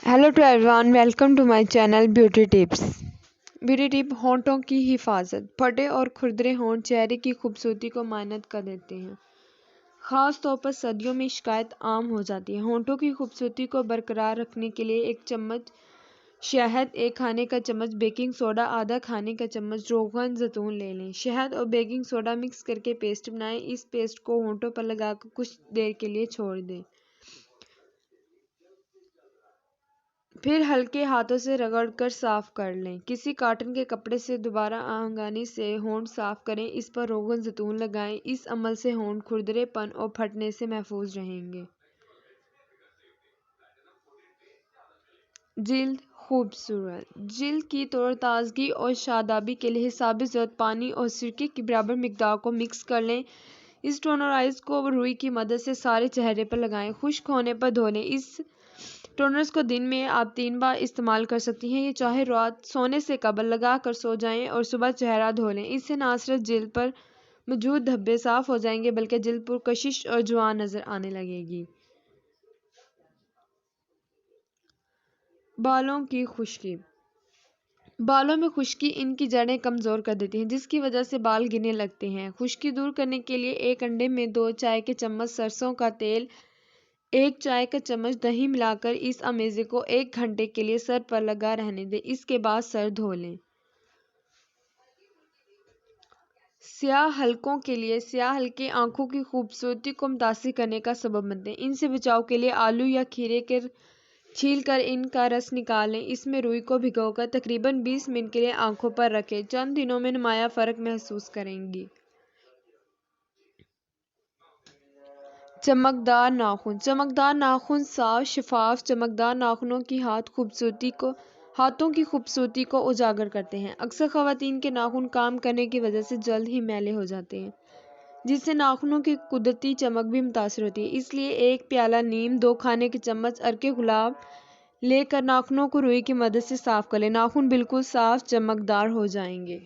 Hello to everyone, welcome to my channel beauty tips. Beauty tip: होंठों की हिफाजत। फटे और खुरदरे होंठ चेहरे की खूबसूरती को मायनत कर देते हैं। ख़ास तौर पर सर्दियों में शिकायत आम हो जाती है। होंठों की खूबसूरती को बरकरार रखने के लिए 1 चम्मच शहद, 1 खाने का चम्मच बेकिंग सोडा, आधा खाने का चम्मच रोगन जैतून ले लें। शहद और बेकिंग सोडा मिक्स करके पेस्ट बनाएं। इस पेस्ट को होंठों पर लगाकर कुछ देर के लिए छोड़ दें। फिर हल्के हाथों से रगड़कर साफ कर लें। किसी कॉटन के कपड़े से दोबारा आसानी से होंठ साफ करें। इस पर रोगन जैतून लगाएं। इस अमल से होंठ खुरदरेपन और फटने से महफूज रहेंगे। जिल्द खूबसूरत। जिल्द की तरोताज़गी और शादाबी के लिए साबित ज़रूरत पानी और सिरके की बराबर मिकदार को मिक्स कर लें। इस टोनराइज को रुई की मदद से सारे चेहरे पर लगाएं। खुश्क होने पर धो लें। इस टोनर्स को दिन में आप 3 बार इस्तेमाल कर सकती हैं। ये चाहे रात सोने से कबल लगा कर सो जाएं और सुबह चेहरा धो लें। इससे ना सिर्फ जिल्द पर मौजूद धब्बे साफ हो जाएंगे बल्कि जिल्द पुरकशिश और जवान नजर आने लगेगी। बालों की खुश्की। बालों में खुश्की इनकी जड़ें कमज़ोर कर देती हैं, जिसकी वजह से बाल गिरने लगते हैं। खुश्की दूर करने के लिए 1 अंडे में 2 चाय के चम्मच सरसों का तेल, 1 चाय का चम्मच दही मिलाकर इस अमेज़े को 1 घंटे के लिए सर पर लगा रहने दें। इसके बाद सर धो लें। स्याह हलकों के लिए स्याह हलके आंखों की खूबसूरती को मुतासिर करने का सबब बनते हैं। इनसे बचाव के लिए आलू या खीरे के छील कर इनका रस निकालें। इसमें रुई को भिगोकर तकरीबन 20 मिनट के लिए आंखों पर रखें। चंद दिनों में नुमाया फ़र्क महसूस करेंगी। चमकदार नाखून। चमकदार नाखून साफ, शफाफ, चमकदार नाखूनों की हाथों की खूबसूरती को उजागर करते हैं। अक्सर ख़वातीन के नाखून काम करने की वजह से जल्द ही मैले हो जाते हैं, जिससे नाखूनों की कुदरती चमक भी मुतासर होती है। इसलिए 1 प्याला नीम, 2 खाने के चम्मच अर्के गुलाब लेकर नाखूनों को रुई की मदद से साफ कर लें। नाखून बिल्कुल साफ, चमकदार हो जाएंगे।